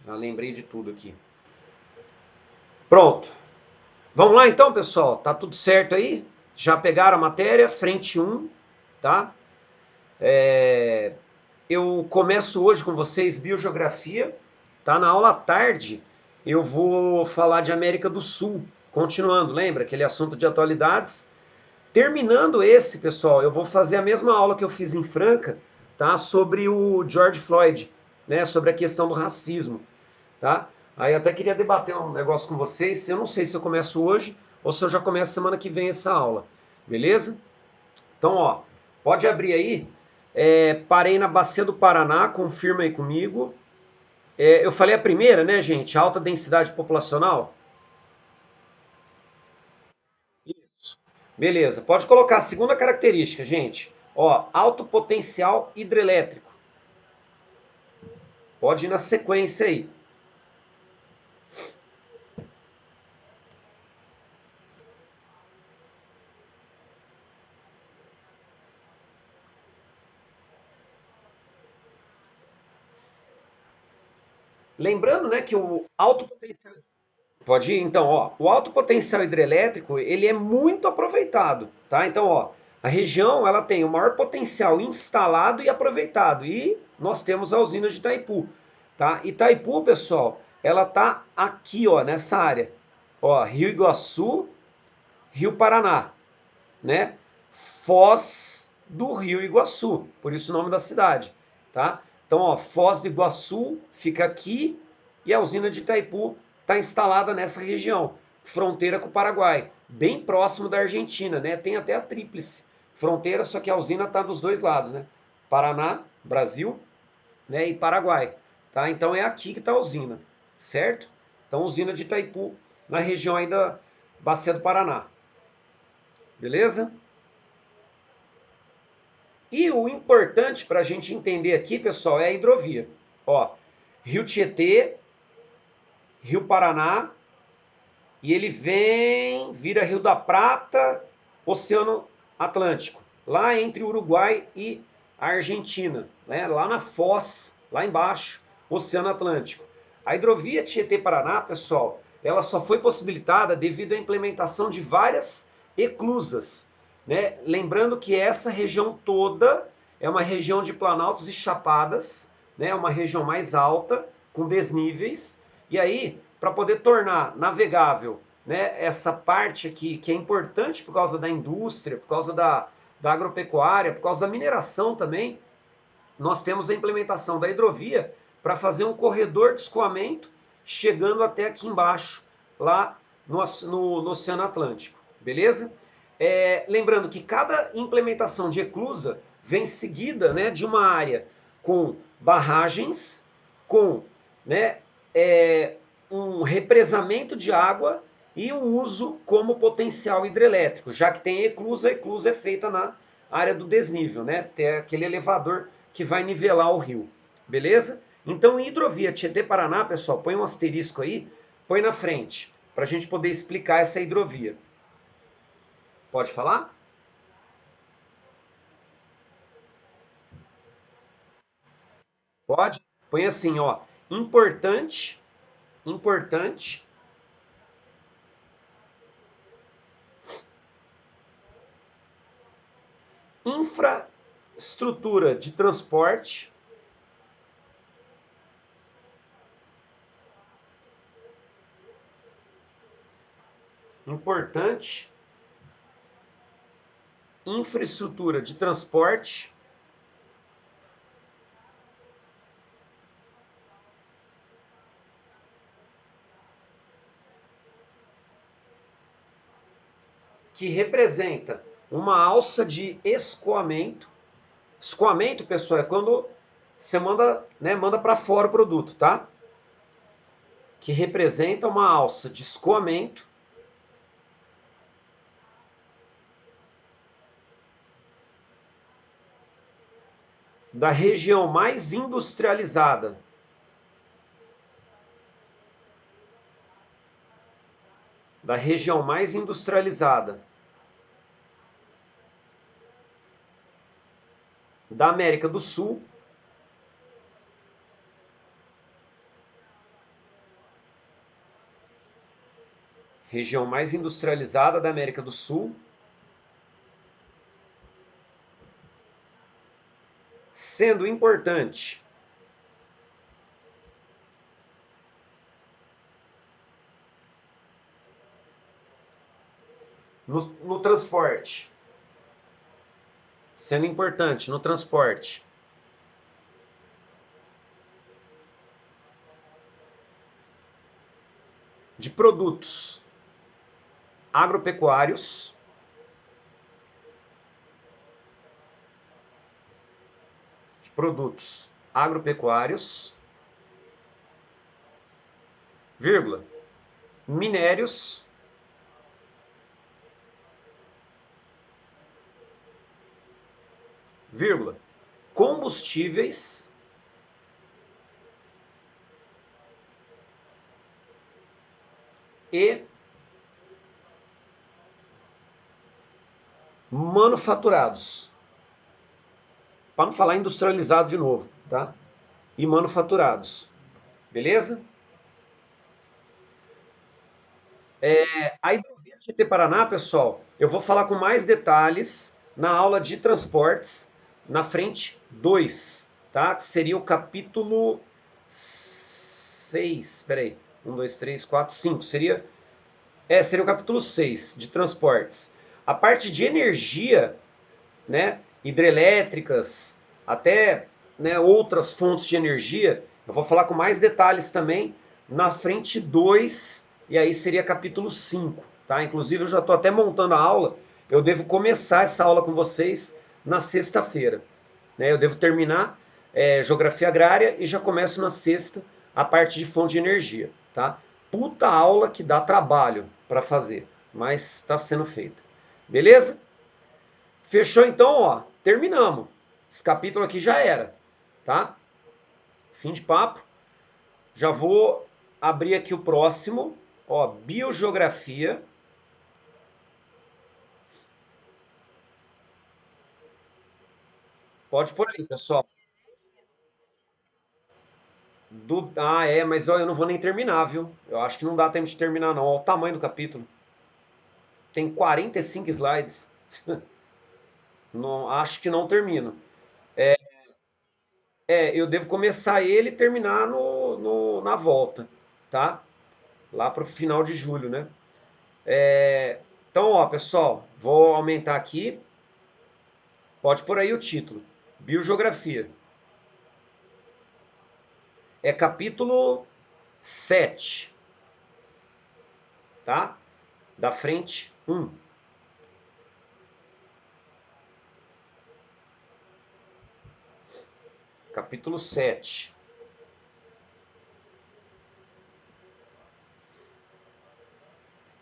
Já lembrei de tudo aqui. Pronto. Vamos lá então, pessoal? Tá tudo certo aí? Já pegaram a matéria? Frente 1, tá? Eu começo hoje com vocês biogeografia, tá? Na aula à tarde eu vou falar de América do Sul. Continuando, lembra? Aquele assunto de atualidades. Terminando esse, pessoal, eu vou fazer a mesma aula que eu fiz em Franca, tá? Sobre o George Floyd, né? Sobre a questão do racismo, tá? Aí eu até queria debater um negócio com vocês. Eu não sei se eu começo hoje ou se eu já começo semana que vem essa aula, beleza? Então, ó, pode abrir aí. Parei na Bacia do Paraná, confirma aí comigo. Eu falei a primeira, né, gente? Alta densidade populacional. Isso. Beleza. Pode colocar a segunda característica, gente. Ó, alto potencial hidrelétrico. Pode ir na sequência aí. Lembrando, né, que o alto potencial. Pode ir? Então, ó, o alto potencial hidrelétrico, ele é muito aproveitado, tá? Então, ó, a região, ela tem o maior potencial instalado e aproveitado. E nós temos a usina de Itaipu, tá? Itaipu, pessoal, ela tá aqui, ó, nessa área. Ó, Rio Iguaçu, Rio Paraná, né? Foz do Rio Iguaçu, por isso o nome da cidade, tá? Então, ó, Foz do Iguaçu fica aqui e a usina de Itaipu está instalada nessa região, fronteira com o Paraguai, bem próximo da Argentina, né? Tem até a tríplice fronteira, só que a usina está dos dois lados, né? Paraná, Brasil, né? E Paraguai, tá? Então é aqui que está a usina, certo? Então, usina de Itaipu, na região aí da Bacia do Paraná, beleza? E o importante para a gente entender aqui, pessoal, é a hidrovia. Ó, Rio Tietê, Rio Paraná, e ele vem, vira Rio da Prata, Oceano Atlântico, lá entre o Uruguai e a Argentina, né? Lá na Foz, lá embaixo, Oceano Atlântico. A hidrovia Tietê-Paraná, pessoal, ela só foi possibilitada devido à implementação de várias eclusas, né? Lembrando que essa região toda é uma região de planaltos e chapadas, né? Uma região mais alta, com desníveis, e aí, para poder tornar navegável, né, essa parte aqui, que é importante por causa da indústria, por causa da agropecuária, por causa da mineração também, nós temos a implementação da hidrovia para fazer um corredor de escoamento chegando até aqui embaixo, lá no Oceano Atlântico, beleza? Lembrando que cada implementação de eclusa vem seguida, né, de uma área com barragens, com, né, um represamento de água e o uso como potencial hidrelétrico, já que tem eclusa, a eclusa é feita na área do desnível, né? Tem aquele elevador que vai nivelar o rio, beleza? Então, hidrovia Tietê-Paraná, pessoal, põe um asterisco aí, põe na frente, para a gente poder explicar essa hidrovia. Pode falar? Pode? Põe assim, ó, importante, importante, infraestrutura de transporte, importante, infraestrutura de transporte, que representa uma alça de escoamento. Escoamento, pessoal, é quando você manda, né, manda para fora o produto, tá? Que representa uma alça de escoamento da região mais industrializada, da região mais industrializada da América do Sul, região mais industrializada da América do Sul, sendo importante no transporte, sendo importante no transporte de produtos agropecuários, vírgula, minérios, vírgula, combustíveis e manufaturados. Para não falar industrializado de novo, tá? E manufaturados. Beleza? A hidrovia Tietê-Paraná, pessoal, eu vou falar com mais detalhes na aula de transportes, na frente 2, tá? Que seria o capítulo 6. Espera aí. 1, 2, 3, 4, 5. Seria o capítulo 6 de transportes. A parte de energia, né, hidrelétricas, até, né, outras fontes de energia, eu vou falar com mais detalhes também na frente 2, e aí seria capítulo 5, tá? Inclusive eu já estou até montando a aula, eu devo começar essa aula com vocês na sexta-feira, né? Eu devo terminar Geografia Agrária e já começo na sexta a parte de fonte de energia, tá? Puta aula que dá trabalho para fazer, mas está sendo feita. Beleza? Fechou então, ó. Terminamos. Esse capítulo aqui já era, tá? Fim de papo. Já vou abrir aqui o próximo, ó, biogeografia. Pode pôr aí, pessoal. Mas ó, eu não vou nem terminar, viu? Eu acho que não dá tempo de terminar, não. Olha o tamanho do capítulo. Tem 45 slides. Não, acho que não termino. Eu devo começar ele e terminar na volta, tá? Lá pro final de julho, né? Então, ó, pessoal, vou aumentar aqui. Pode pôr aí o título. Biogeografia. É capítulo 7, tá? Da frente 1. Capítulo 7.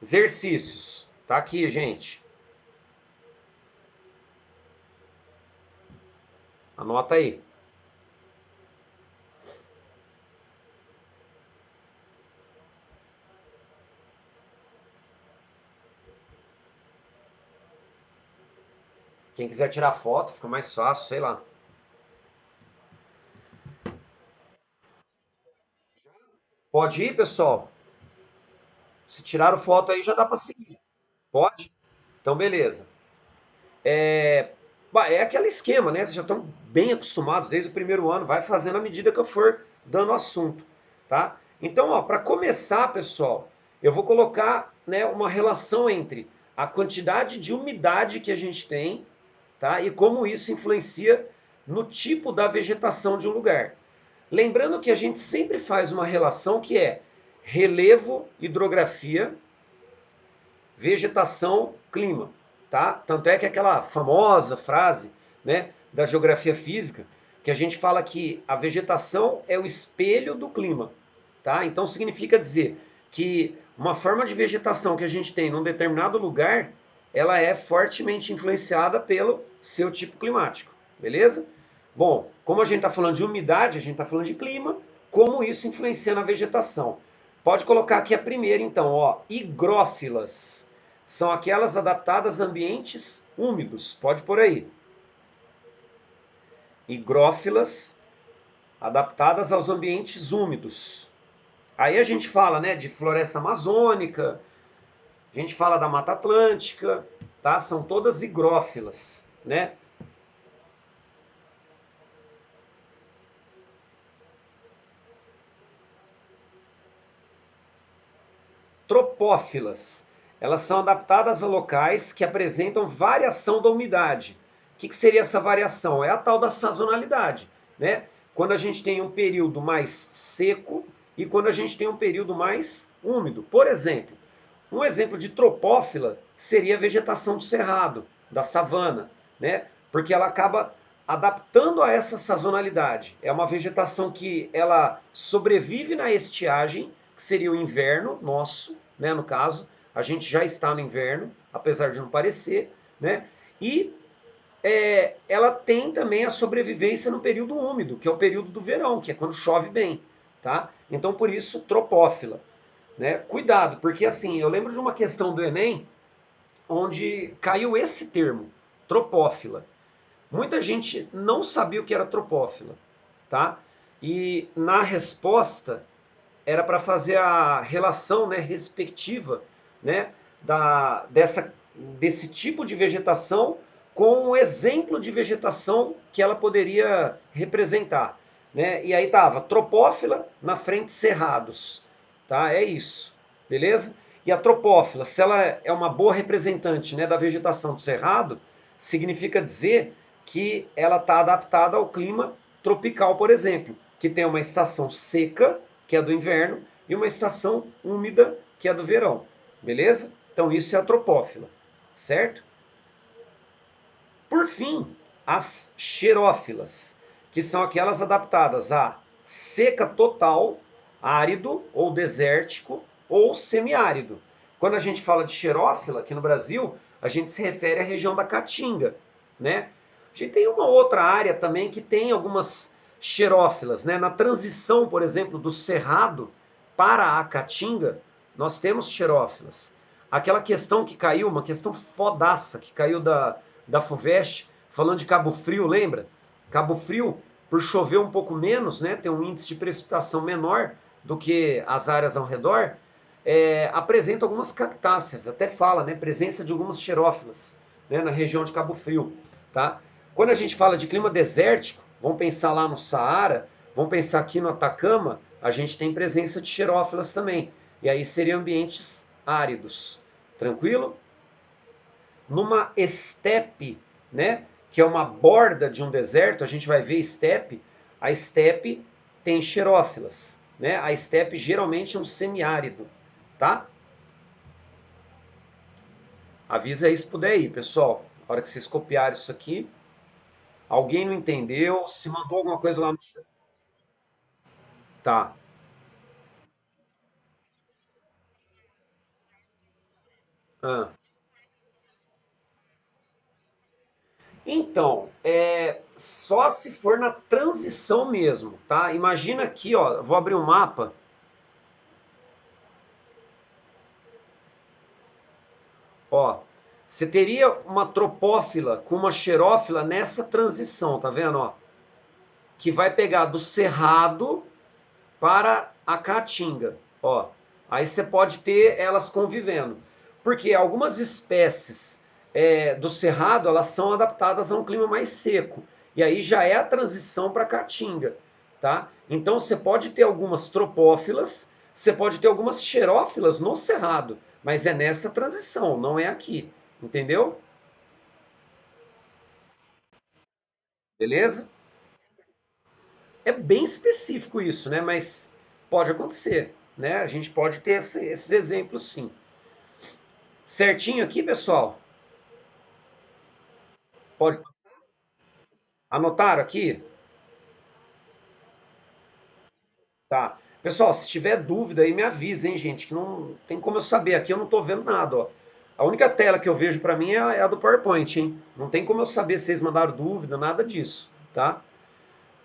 Exercícios. Tá aqui, gente. Anota aí. Quem quiser tirar foto, fica mais fácil, sei lá. Pode ir, pessoal? Se tiraram foto aí, já dá para seguir. Pode? Então, beleza. É aquele esquema, né? Vocês já estão bem acostumados desde o primeiro ano, vai fazendo à medida que eu for dando o assunto, tá? Então, ó, para começar, pessoal, eu vou colocar, né, uma relação entre a quantidade de umidade que a gente tem, tá? E como isso influencia no tipo da vegetação de um lugar. Lembrando que a gente sempre faz uma relação que é relevo, hidrografia, vegetação, clima, tá? Tanto é que aquela famosa frase, né, da geografia física, que a gente fala que a vegetação é o espelho do clima, tá? Então significa dizer que uma forma de vegetação que a gente tem num determinado lugar, ela é fortemente influenciada pelo seu tipo climático, beleza? Bom, como a gente está falando de umidade, a gente está falando de clima, como isso influencia na vegetação. Pode colocar aqui a primeira, então, ó, higrófilas. São aquelas adaptadas a ambientes úmidos. Pode por aí. Higrófilas adaptadas aos ambientes úmidos. Aí a gente fala, né, de floresta amazônica, A gente fala da Mata Atlântica, tá? São todas higrófilas, né? Tropófilas. Elas são adaptadas a locais que apresentam variação da umidade. O que seria essa variação? É a tal da sazonalidade, né? Quando a gente tem um período mais seco e quando a gente tem um período mais úmido. Por exemplo, um exemplo de tropófila seria a vegetação do cerrado, da savana, né? Porque ela acaba adaptando a essa sazonalidade. É uma vegetação que ela sobrevive na estiagem, que seria o inverno nosso, né, no caso, a gente já está no inverno, apesar de não parecer, né? E ela tem também a sobrevivência no período úmido, que é o período do verão, que é quando chove bem, tá? Então por isso tropófila, né? Cuidado, porque assim, eu lembro de uma questão do Enem onde caiu esse termo, tropófila. Muita gente não sabia o que era tropófila, tá? E na resposta era para fazer a relação, né, respectiva, né, desse tipo de vegetação com o exemplo de vegetação que ela poderia representar, né? E aí tava tropófila na frente cerrados, tá? É isso, beleza? E a tropófila, se ela é uma boa representante, né, da vegetação do cerrado, significa dizer que ela está adaptada ao clima tropical, por exemplo, que tem uma estação seca, que é do inverno, e uma estação úmida, que é do verão. Beleza? Então isso é a tropófila, certo? Por fim, as xerófilas, que são aquelas adaptadas a seca total, árido ou desértico ou semiárido. Quando a gente fala de xerófila aqui no Brasil, a gente se refere à região da Caatinga, né? A gente tem uma outra área também que tem algumas xerófilas, né? Na transição, por exemplo, do Cerrado para a Caatinga, nós temos xerófilas. Aquela questão que caiu, uma questão fodaça que caiu da FUVEST, falando de Cabo Frio, lembra? Cabo Frio, por chover um pouco menos, né, tem um índice de precipitação menor do que as áreas ao redor, apresenta algumas cactáceas, até fala, né, presença de algumas xerófilas, né, na região de Cabo Frio, tá? Quando a gente fala de clima desértico, vamos pensar lá no Saara, vamos pensar aqui no Atacama, a gente tem presença de xerófilas também, e aí seriam ambientes áridos, tranquilo? Numa estepe, né, que é uma borda de um deserto, a gente vai ver estepe, a estepe tem xerófilas, né? A estepe geralmente é um semiárido, tá? Avisa aí se puder ir, pessoal. Na hora que vocês copiarem isso aqui, alguém não entendeu, se mandou alguma coisa lá no chat. Tá. Ah. Então, só se for na transição mesmo, tá? Imagina aqui, ó, vou abrir um mapa. Ó, você teria uma tropófila com uma xerófila nessa transição, tá vendo? Ó, que vai pegar do cerrado para a caatinga. Ó, aí você pode ter elas convivendo. Porque algumas espécies do cerrado elas são adaptadas a um clima mais seco. E aí já é a transição para a caatinga. Tá? Então você pode ter algumas tropófilas, você pode ter algumas xerófilas no cerrado, mas é nessa transição, não é aqui. Entendeu? Beleza? É bem específico isso, né? Mas pode acontecer, né? A gente pode ter esses exemplos, sim. Certinho aqui, pessoal? Pode anotar aqui? Tá. Pessoal, se tiver dúvida aí, me avisa, hein, gente, que não tem como eu saber. Aqui eu não tô vendo nada, ó. A única tela que eu vejo para mim é a do PowerPoint, hein? Não tem como eu saber se vocês mandaram dúvida, nada disso, tá?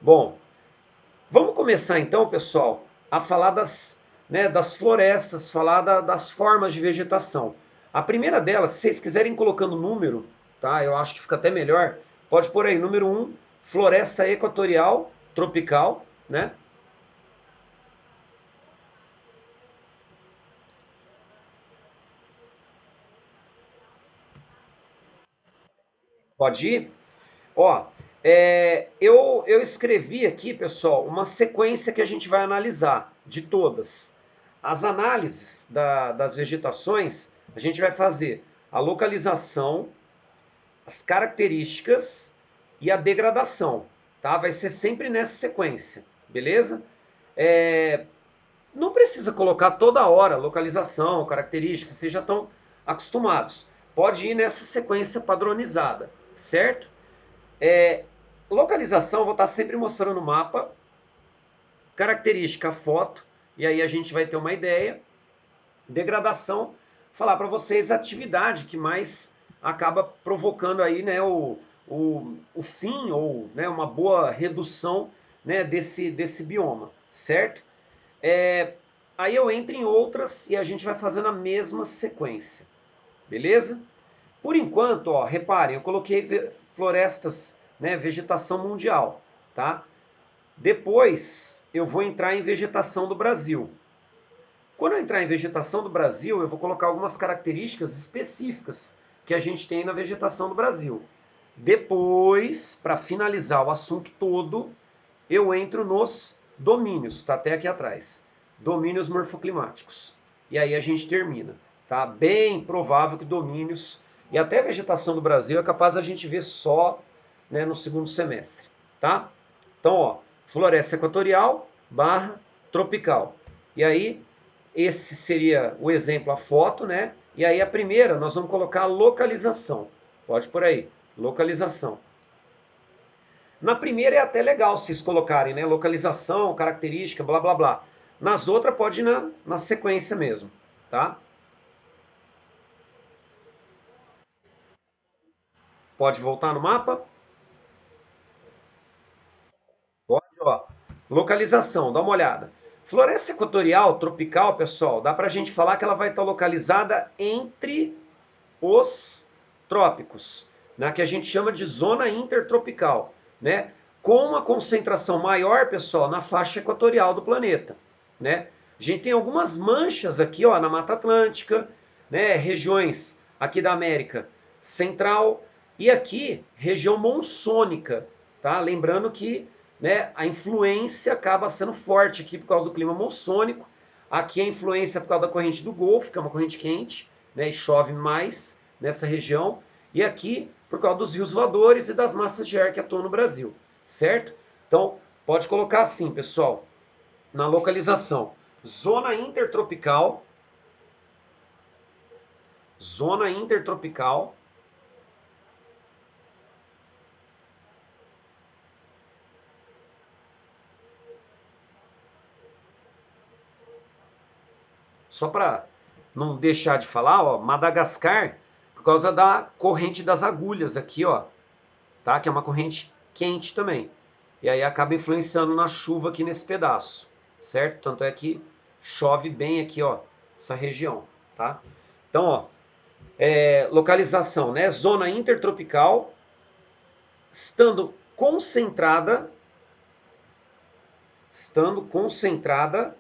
Bom, vamos começar então, pessoal, a falar das florestas, falar das formas de vegetação. A primeira delas, se vocês quiserem colocando número, tá? Eu acho que fica até melhor. Pode pôr aí, número um, floresta equatorial, tropical, né? Pode ir? Ó, eu escrevi aqui, pessoal, uma sequência que a gente vai analisar de todas. As análises das vegetações, a gente vai fazer a localização, as características e a degradação, tá? Vai ser sempre nessa sequência, beleza? É, não precisa colocar toda hora localização, características, vocês já estão acostumados. Pode ir nessa sequência padronizada, certo? É, localização, vou estar sempre mostrando no mapa, característica, foto, e aí a gente vai ter uma ideia. Degradação, falar para vocês a atividade que mais acaba provocando aí, né, o fim ou, né, uma boa redução, né, desse bioma, certo? Aí eu entro em outras e a gente vai fazendo a mesma sequência, beleza? Por enquanto, ó, reparem, eu coloquei florestas, né, vegetação mundial, tá? Depois eu vou entrar em vegetação do Brasil. Quando eu entrar em vegetação do Brasil, eu vou colocar algumas características específicas que a gente tem na vegetação do Brasil. Depois, para finalizar o assunto todo, eu entro nos domínios, está até aqui atrás. Domínios morfoclimáticos. E aí a gente termina. Tá bem provável que domínios e até vegetação do Brasil é capaz a gente ver só, né, no segundo semestre, tá? Então, ó, floresta equatorial barra tropical. E aí, esse seria o exemplo, a foto, né? E aí a primeira, nós vamos colocar a localização. Pode por aí, localização. Na primeira é até legal vocês colocarem, né? Localização, característica, blá blá blá. Nas outras pode ir na sequência mesmo, tá? Pode voltar no mapa? Pode, ó. Localização, dá uma olhada. Floresta equatorial, tropical, pessoal, dá pra gente falar que ela vai estar localizada entre os trópicos, né, que a gente chama de zona intertropical, né, com uma concentração maior, pessoal, na faixa equatorial do planeta, né? A gente tem algumas manchas aqui, ó, na Mata Atlântica, né, regiões aqui da América Central e aqui região monsônica, tá? Lembrando que, né, a influência acaba sendo forte aqui por causa do clima monsônico. Aqui a influência é por causa da corrente do Golfo, que é uma corrente quente, né, e chove mais nessa região, e aqui por causa dos rios voadores e das massas de ar que atuam no Brasil, certo? Então, pode colocar assim, pessoal, na localização, zona intertropical, zona intertropical, só para não deixar de falar, ó, Madagascar, por causa da corrente das agulhas aqui, ó, tá? Que é uma corrente quente também. E aí acaba influenciando na chuva aqui nesse pedaço, certo? Tanto é que chove bem aqui, ó, essa região, tá? Então, ó, localização, né? Zona intertropical, concentrada, estando concentrada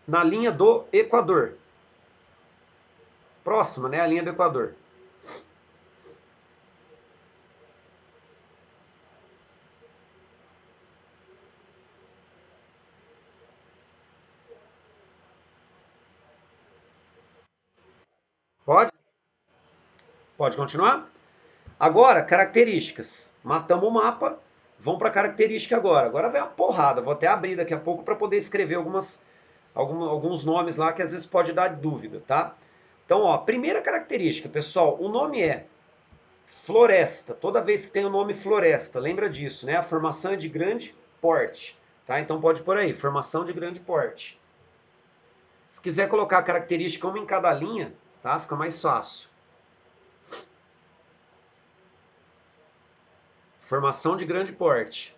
na linha do Equador, próxima, né? A linha do Equador. Pode? Pode continuar? Agora, características. Matamos o mapa, vamos para característica agora. Agora vem uma porrada, vou até abrir daqui a pouco para poder escrever alguns nomes lá que às vezes pode dar dúvida, tá? Então, ó, primeira característica, pessoal, o nome é floresta. Toda vez que tem o nome floresta, lembra disso, né? A formação é de grande porte, tá? Então pode pôr aí, formação de grande porte. Se quiser colocar a característica uma em cada linha, tá? Fica mais fácil. Formação de grande porte.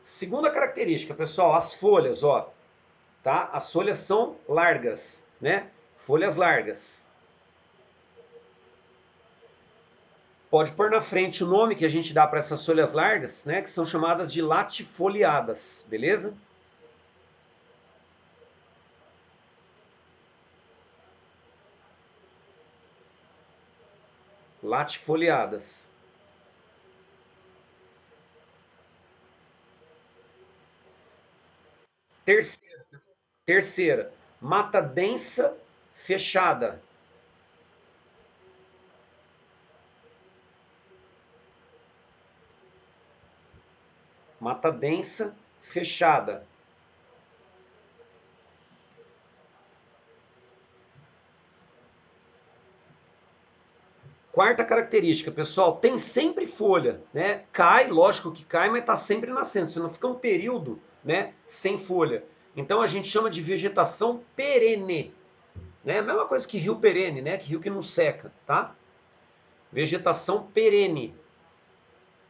Segunda característica, pessoal, as folhas, ó, tá? As folhas são largas, né? Folhas largas. Pode pôr na frente o nome que a gente dá para essas folhas largas, né, que são chamadas de latifoliadas, beleza? Latifoliadas. Terceira, terceira, mata densa fechada. Mata densa fechada. Quarta característica, pessoal, tem sempre folha, né? Cai, lógico que cai, mas está sempre nascendo. Você não fica um período, né, sem folha. Então a gente chama de vegetação perene, né? A mesma coisa que rio perene, né? Que rio que não seca, tá? Vegetação perene.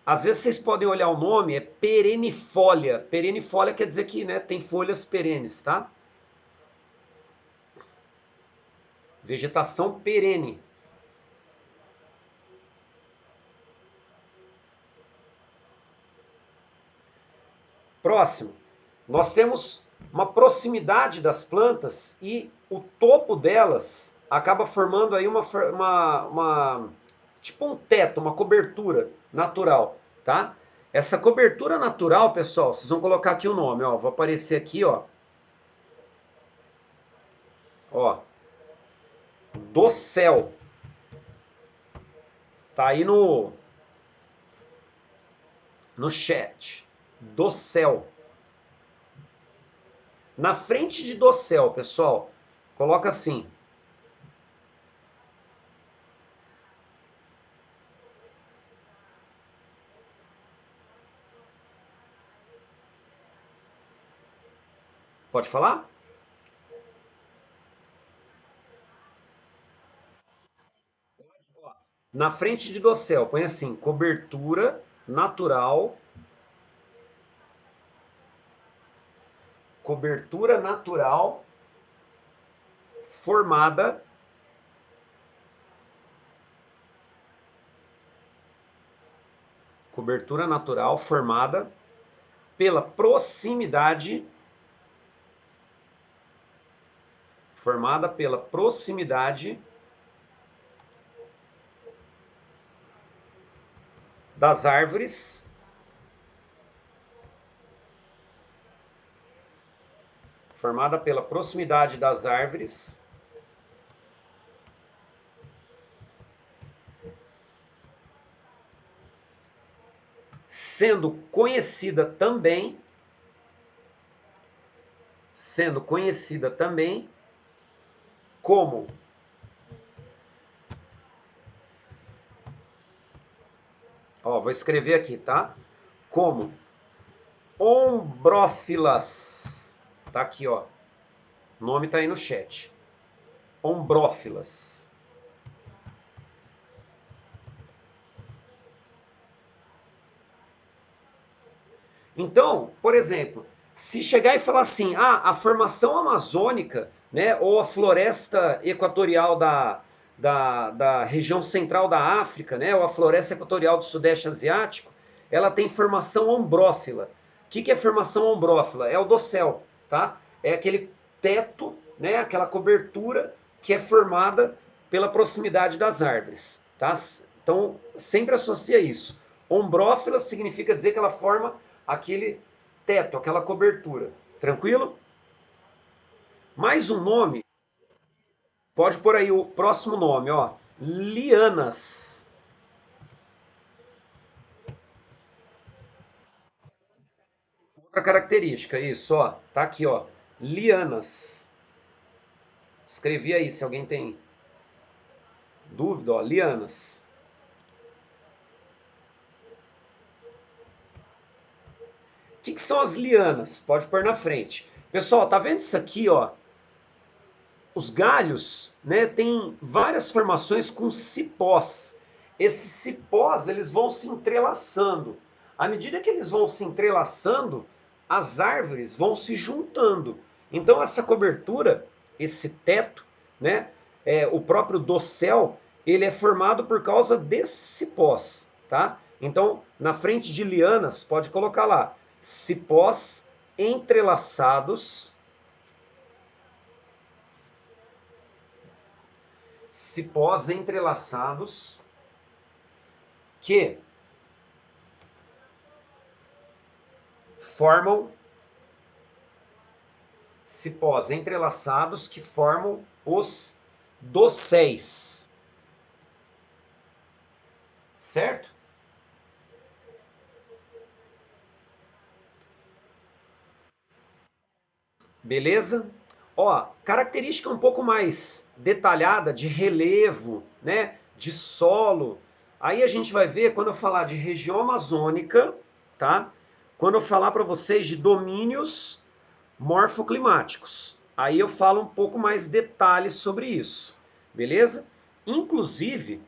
Às vezes vocês podem olhar o nome, é perenifolia. Perenifolia quer dizer que, né, tem folhas perenes, tá? Vegetação perene. Próximo, nós temos uma proximidade das plantas e o topo delas acaba formando aí tipo um teto, uma cobertura natural, tá? Essa cobertura natural, pessoal, vocês vão colocar aqui o nome, ó, vou aparecer aqui, ó, dossel, tá aí no chat, dossel. Na frente de dossel, pessoal, coloca assim. Pode falar? Na frente de dossel, põe assim, cobertura natural formada cobertura natural formada pela proximidade das árvores formada pela proximidade das árvores sendo conhecida também como, ó, vou escrever aqui, tá? Como ombrófilas. Tá aqui, ó. O nome tá aí no chat. Ombrófilas. Então, por exemplo, se chegar e falar assim, ah, a formação amazônica, né, ou a floresta equatorial da região central da África, né, ou a floresta equatorial do Sudeste Asiático, ela tem formação ombrófila. O que é formação ombrófila? É o dossel, tá? É aquele teto, né, aquela cobertura que é formada pela proximidade das árvores, tá? Então, sempre associa isso. Ombrófila significa dizer que ela forma aquele teto, aquela cobertura. Tranquilo? Mais um nome, pode pôr aí o próximo nome, ó. Lianas. Outra característica, isso, ó. Tá aqui, ó. Lianas. Escrevi aí se alguém tem dúvida, ó. Lianas. O que são as lianas? Pode pôr na frente. Pessoal, tá vendo isso aqui, ó? Os galhos, né, tem várias formações com cipós. Esses cipós, eles vão se entrelaçando. À medida que eles vão se entrelaçando, as árvores vão se juntando. Então essa cobertura, esse teto, né, o próprio dossel, ele é formado por causa desses cipós, tá? Então, na frente de lianas, pode colocar lá, cipós entrelaçados, cipós entrelaçados que formam cipós entrelaçados que formam os dosséis, certo? Beleza? Ó, característica um pouco mais detalhada de relevo, né? De solo. Aí a gente vai ver quando eu falar de região amazônica, tá? Quando eu falar para vocês de domínios morfoclimáticos. Aí eu falo um pouco mais detalhes sobre isso, beleza? Inclusive,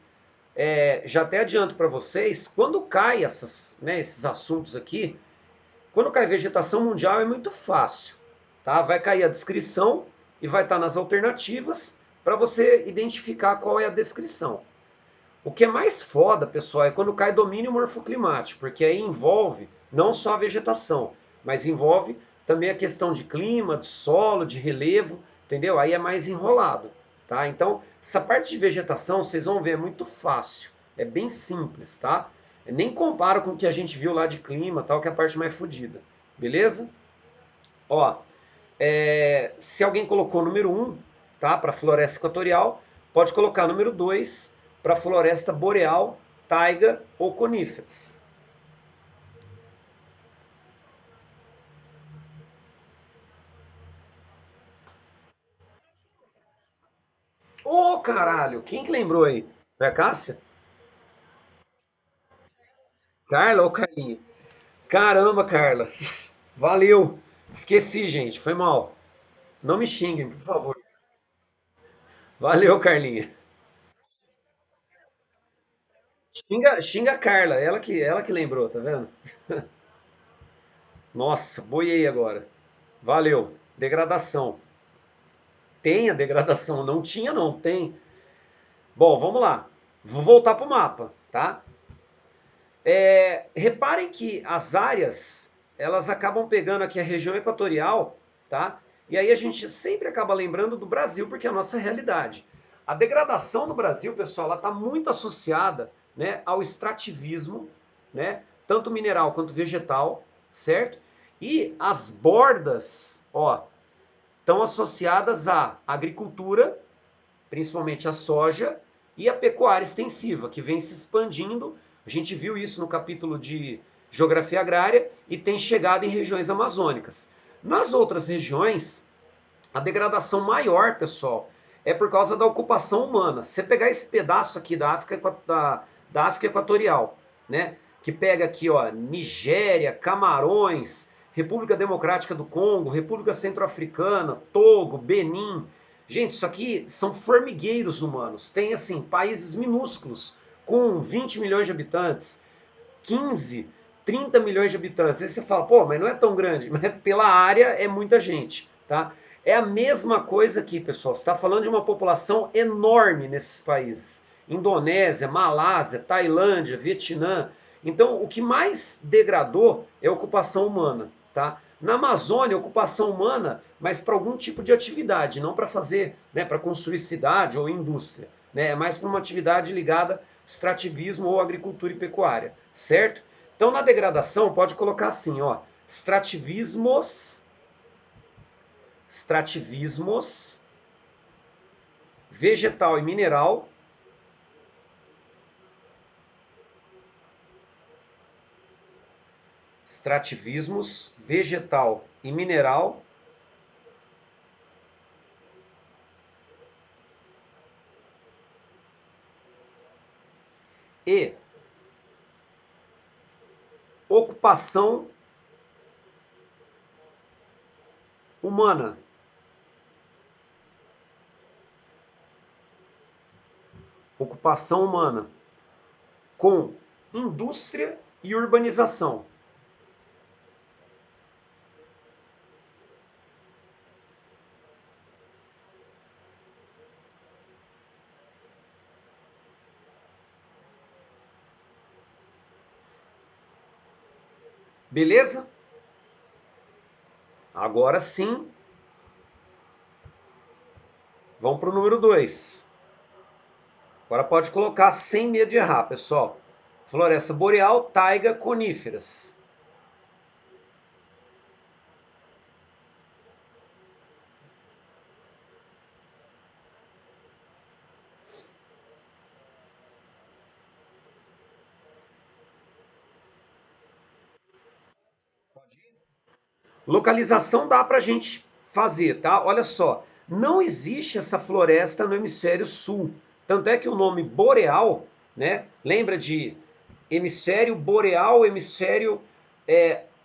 já até adianto para vocês, quando cai esses assuntos aqui, quando cai vegetação mundial é muito fácil, tá? Vai cair a descrição e vai estar nas alternativas para você identificar qual é a descrição. O que é mais foda, pessoal, é quando cai domínio morfoclimático, porque aí envolve não só a vegetação, mas envolve também a questão de clima, de solo, de relevo, entendeu? Aí é mais enrolado, tá? Então, essa parte de vegetação, vocês vão ver, é muito fácil, é bem simples, tá? Eu nem comparo com o que a gente viu lá de clima, tal, que é a parte mais fodida, beleza? Ó, se alguém colocou número um, tá, para floresta equatorial, pode colocar número 2 para floresta boreal, taiga ou coníferas. Ô, caralho, quem que lembrou aí? Foi a Cássia? Carla ou Carlinha? Caramba, Carla. Valeu. Esqueci, gente. Foi mal. Não me xinguem, por favor. Valeu, Carlinha. Xinga a Carla, ela que lembrou, tá vendo? Nossa, boiei agora. Valeu. Degradação. Tem a degradação. Não tinha, não. Tem. Bom, vamos lá. Vou voltar para o mapa, tá? Reparem que as áreas, elas acabam pegando aqui a região equatorial, tá? E aí a gente sempre acaba lembrando do Brasil, porque é a nossa realidade. A degradação no Brasil, pessoal, ela está muito associada, né, ao extrativismo, né, tanto mineral quanto vegetal, certo? E as bordas, ó, estão associadas à agricultura, principalmente a soja, e a pecuária extensiva, que vem se expandindo. A gente viu isso no capítulo de geografia agrária e tem chegado em regiões amazônicas. Nas outras regiões, a degradação maior, pessoal, é por causa da ocupação humana. Se você pegar esse pedaço aqui da África Equatorial, né, que pega aqui, ó, Nigéria, Camarões, República Democrática do Congo, República Centro-Africana, Togo, Benin. Gente, isso aqui são formigueiros humanos. Tem, assim, países minúsculos, com 20 milhões de habitantes, 15, 30 milhões de habitantes. Aí você fala, pô, mas não é tão grande. Mas pela área é muita gente, tá? É a mesma coisa aqui, pessoal. Você está falando de uma população enorme nesses países. Indonésia, Malásia, Tailândia, Vietnã. Então, o que mais degradou é a ocupação humana, tá? Na Amazônia, ocupação humana, mas para algum tipo de atividade, não para fazer, né, para construir cidade ou indústria, né? É mais para uma atividade ligada ao extrativismo ou agricultura e pecuária, certo? Então, na degradação, pode colocar assim, ó, extrativismos vegetal e mineral, extrativismos vegetal e mineral e ocupação humana. Ocupação humana com indústria e urbanização. Beleza? Agora sim, vamos para o número 2. Agora pode colocar sem medo de errar, pessoal. Floresta boreal, taiga, coníferas. Localização dá para a gente fazer, tá? Olha só, não existe essa floresta no hemisfério sul. Tanto é que o nome boreal, né? Lembra de hemisfério boreal, hemisfério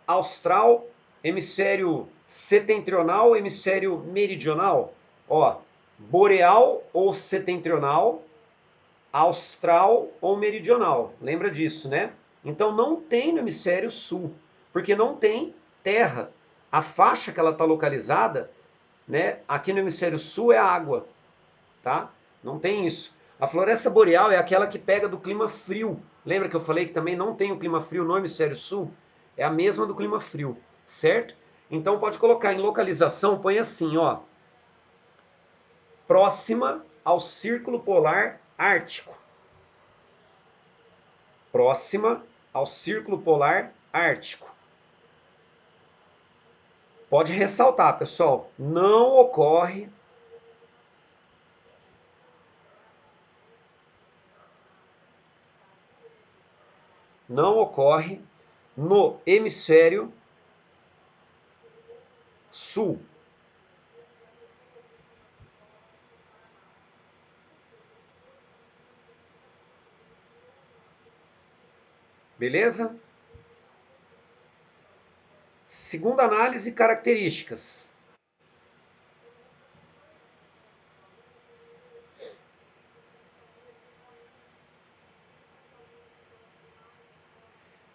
austral, hemisfério setentrional, hemisfério meridional? Ó, boreal ou setentrional, austral ou meridional. Lembra disso, né? Então não tem no hemisfério sul, porque não tem terra. A faixa que ela está localizada, né, aqui no hemisfério sul é a água, tá? Não tem isso. A floresta boreal é aquela que pega do clima frio. Lembra que eu falei que também não tem o clima frio no hemisfério sul? É a mesma do clima frio, certo? Então pode colocar em localização, põe assim, ó, próxima ao círculo polar ártico. Próxima ao Círculo Polar Ártico. Pode ressaltar, pessoal, não ocorre no hemisfério sul. Beleza? Segunda análise, características.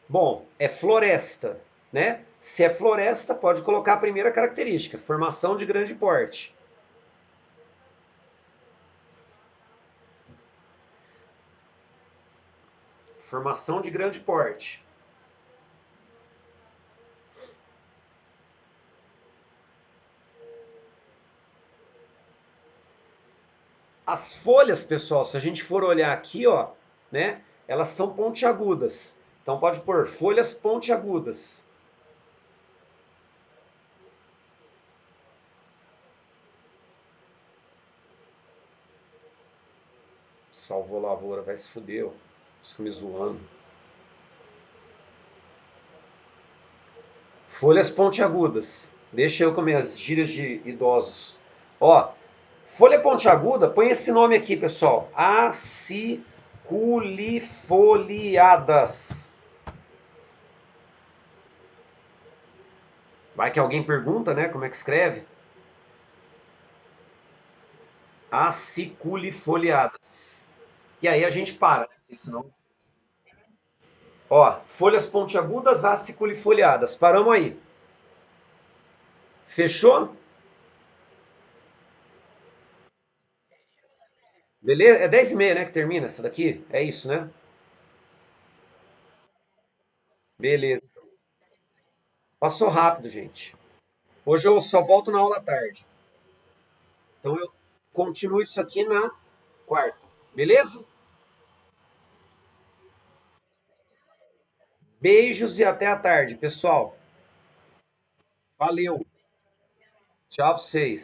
Bom, é floresta, né? Se é floresta, pode colocar a primeira característica, formação de grande porte. Formação de grande porte. As folhas, pessoal, se a gente for olhar aqui, ó, né? Elas são pontiagudas. Então pode pôr folhas pontiagudas. Salvou lavoura, vai se fuder, ó. Fica me zoando. Folhas pontiagudas. Deixa eu com minhas gírias de idosos. Ó, folha pontiaguda, põe esse nome aqui, pessoal. Aciculifoliadas. Vai que alguém pergunta, né, como é que escreve? Aciculifoliadas. E aí a gente para, né? Porque senão... Ó, folhas pontiagudas aciculifoliadas. Paramos aí. Fechou? Beleza? É 10h30, né, que termina essa daqui? É isso, né? Beleza. Passou rápido, gente. Hoje eu só volto na aula à tarde. Então eu continuo isso aqui na quarta. Beleza? Beijos e até a tarde, pessoal. Valeu. Tchau pra vocês.